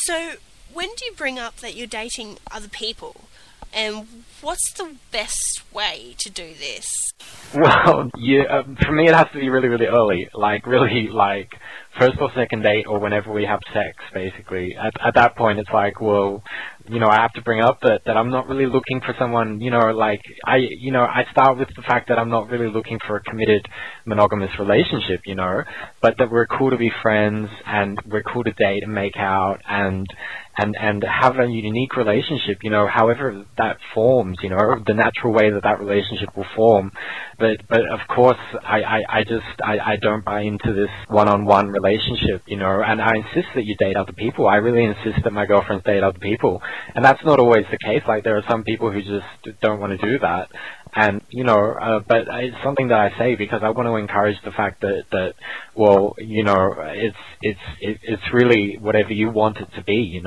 So, when do you bring up that you're dating other people? And what's the best way to do this? Well, for me it has to be really, really early. Like, really, like, first or second date or whenever we have sex, basically. At that point, it's like, well, I have to bring up that I'm not really looking for someone, like, I start with the fact that I'm not really looking for a committed monogamous relationship, but that we're cool to be friends and we're cool to date and make out and have a unique relationship, however that forms, the natural way that relationship will form. But of course, I don't buy into this one-on-one relationship, and I insist that you date other people. I really insist that my girlfriends date other people. And that's not always the case. Like, there are some people who just don't want to do that. And, but it's something that I say because I want to encourage the fact that well, it's really whatever you want it to be,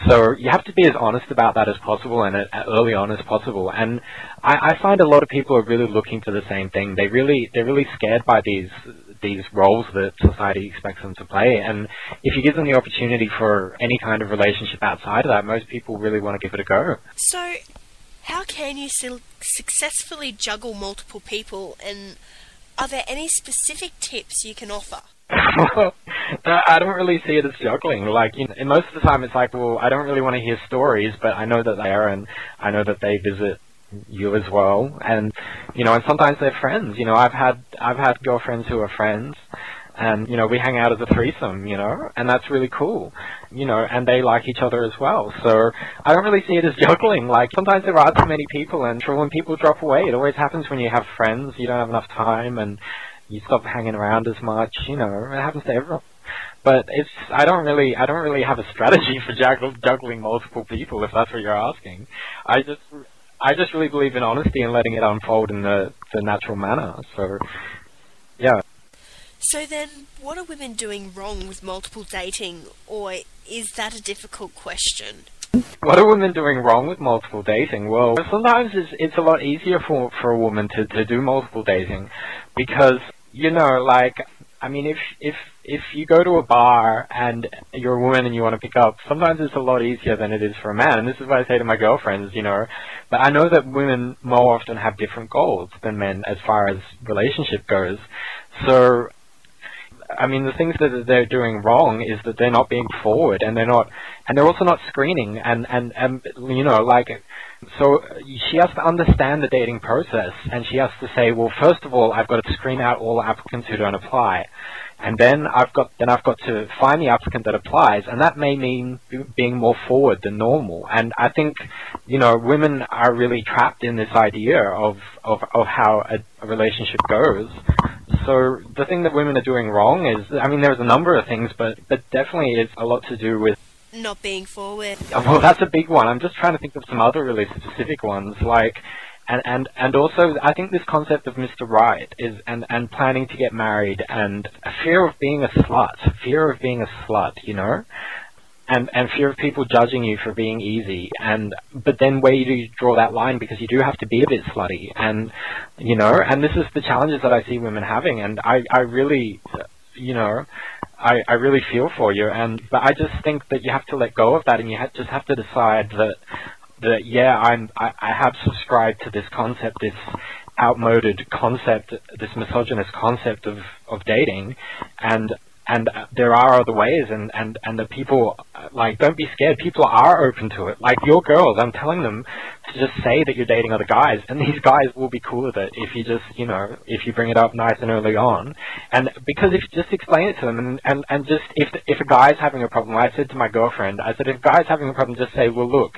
So you have to be as honest about that as possible and early on as possible. And I find a lot of people are really looking for the same thing. They're really scared by these roles that society expects them to play. And if you give them the opportunity for any kind of relationship outside of that, most people really want to give it a go. So, how can you successfully juggle multiple people, and are there any specific tips you can offer? I don't really see it as juggling. Like, and most of the time it's like, well, I don't really want to hear stories, but I know that they are, and I know that they visit you as well. And, and sometimes they're friends. I've had girlfriends who are friends, and, we hang out as a threesome, and that's really cool, and they like each other as well. So I don't really see it as juggling. Like, sometimes there are too many people, and when people drop away, it always happens when you have friends, you don't have enough time, and you stop hanging around as much, it happens to everyone. But I don't really have a strategy for juggling multiple people, if that's what you're asking. I just really believe in honesty and letting it unfold in the natural manner. So, yeah. So then, what are women doing wrong with multiple dating, or is that a difficult question? What are women doing wrong with multiple dating? Well, sometimes it's a lot easier for a woman to do multiple dating because, like, I mean, if you go to a bar and you're a woman and you want to pick up, sometimes it's a lot easier than it is for a man. And this is what I say to my girlfriends, but I know that women more often have different goals than men as far as relationship goes. So, I mean, the things that they're doing wrong is that they're not being forward, and they're also not screening, and like, so she has to understand the dating process, and she has to say, well, first of all, I've got to screen out all applicants who don't apply, and then I've got to find the applicant that applies, and that may mean being more forward than normal. And I think, women are really trapped in this idea of how a relationship goes. So the thing that women are doing wrong is, I mean, there's a number of things, but definitely it's a lot to do with not being forward. Well, that's a big one. I'm just trying to think of some other really specific ones, like, and also I think this concept of Mr. Right is, and planning to get married, and a fear of being a slut, and fear of people judging you for being easy, but then where do you draw that line, because you do have to be a bit slutty, and and this is the challenges that I see women having, and I really, I really feel for you, but I just think that you have to let go of that, and you just have to decide that yeah, I have subscribed to this concept, this outmoded concept, this misogynist concept of dating, and there are other ways, and the people, like, don't be scared. People are open to it. Like, your girls, I'm telling them to just say that you're dating other guys, and these guys will be cool with it if you just, if you bring it up nice and early on. And because if you just explain it to them, and just, if a guy's having a problem, I said to my girlfriend, I said, if a guy's having a problem, just say, well, look,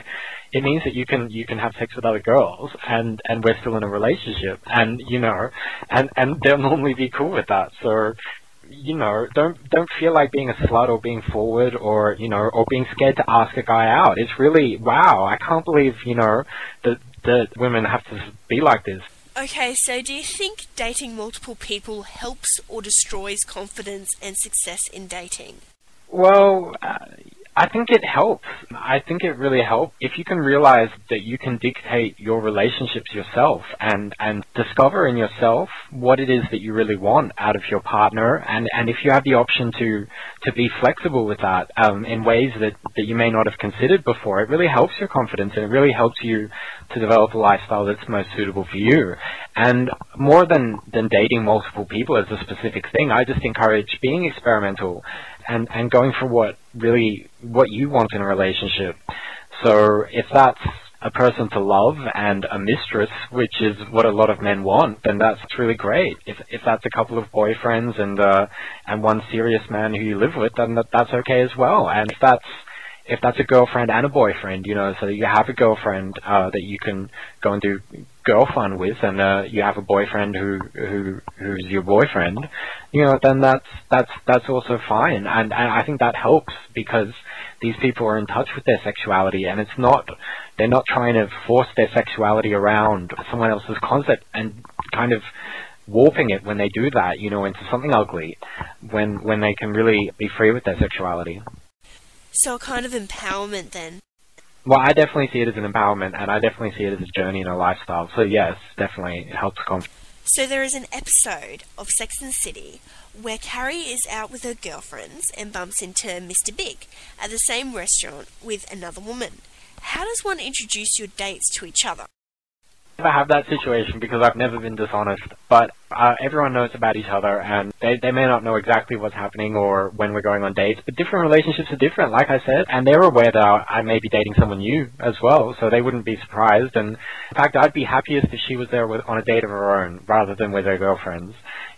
it means that you can have sex with other girls, and we're still in a relationship, and and they'll normally be cool with that. So, don't feel like being a slut or being forward or being scared to ask a guy out. It's really, wow, I can't believe, that women have to be like this. Okay, so do you think dating multiple people helps or destroys confidence and success in dating? Well, I think it helps. I think it really helps if you can realize that you can dictate your relationships yourself and discover in yourself what it is that you really want out of your partner. And if you have the option to be flexible with that in ways that you may not have considered before, it really helps your confidence and it really helps you to develop a lifestyle that's most suitable for you. And more than dating multiple people as a specific thing, I just encourage being experimental and going for what you want in a relationship. So if that's a person to love and a mistress, which is what a lot of men want, then that's really great. If that's a couple of boyfriends and one serious man who you live with, then that's okay as well. And if that's a girlfriend and a boyfriend, so that you have a girlfriend that you can go and do girl fun with, and you have a boyfriend who's your boyfriend, then that's also fine. And I think that helps because these people are in touch with their sexuality, and they're not trying to force their sexuality around someone else's concept and kind of warping it when they do that, into something ugly, when they can really be free with their sexuality. So a kind of empowerment then. Well, I definitely see it as an empowerment, and I definitely see it as a journey and a lifestyle. So yes, definitely it helps confidence. So there is an episode of Sex and the City where Carrie is out with her girlfriends and bumps into Mr. Big at the same restaurant with another woman. How does one introduce your dates to each other? I have that situation because I've never been dishonest, but everyone knows about each other, and they may not know exactly what's happening or when we're going on dates, but different relationships are different, like I said, and they're aware that I may be dating someone new as well, so they wouldn't be surprised. And in fact, I'd be happiest if she was there on a date of her own rather than with her girlfriends.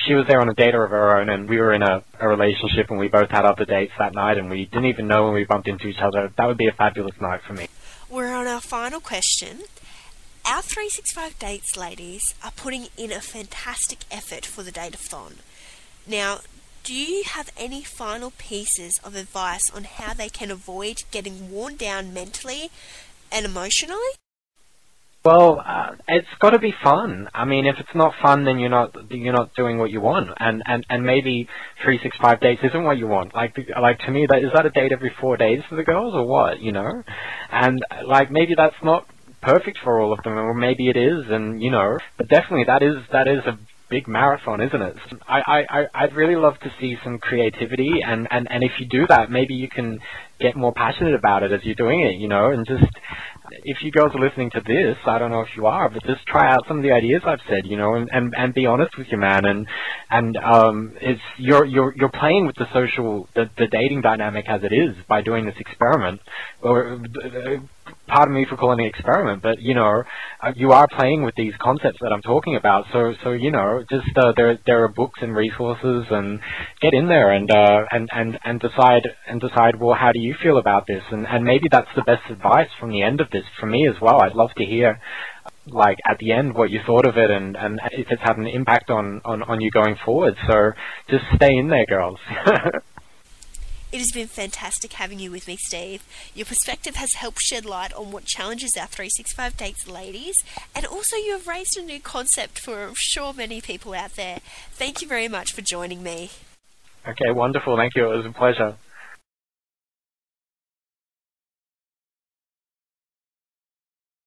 She was there on a date of her own, and we were in a relationship, and we both had other dates that night, and we didn't even know when we bumped into each other. That would be a fabulous night for me. We're on our final question. Our 365 Dates ladies are putting in a fantastic effort for the date-a-thon. Now, do you have any final pieces of advice on how they can avoid getting worn down mentally and emotionally? Well, it's got to be fun. I mean, if it's not fun, then you're not doing what you want, and maybe 365 dates isn't what you want. Like to me, is that a date every 4 days for the girls or what? And maybe that's not perfect for all of them, or maybe it is, and but definitely that is a big marathon, isn't it? I'd really love to see some creativity, and if you do that, maybe you can get more passionate about it as you're doing it, and just, if you girls are listening to this, I don't know if you are, but just try out some of the ideas I've said, and be honest with your man, and it's you're playing with the dating dynamic as it is by doing this experiment, or pardon me for calling it an experiment, but you are playing with these concepts that I'm talking about. So just there are books and resources, and get in there and decide. Well, how do you feel about this? And maybe that's the best advice from the end of this for me as well. I'd love to hear, at the end, what you thought of it, and if it's had an impact on you going forward. So just stay in there, girls. It has been fantastic having you with me, Steve. Your perspective has helped shed light on what challenges our 365 Dates ladies, and also you have raised a new concept for, I'm sure, many people out there. Thank you very much for joining me. Okay, wonderful. Thank you. It was a pleasure.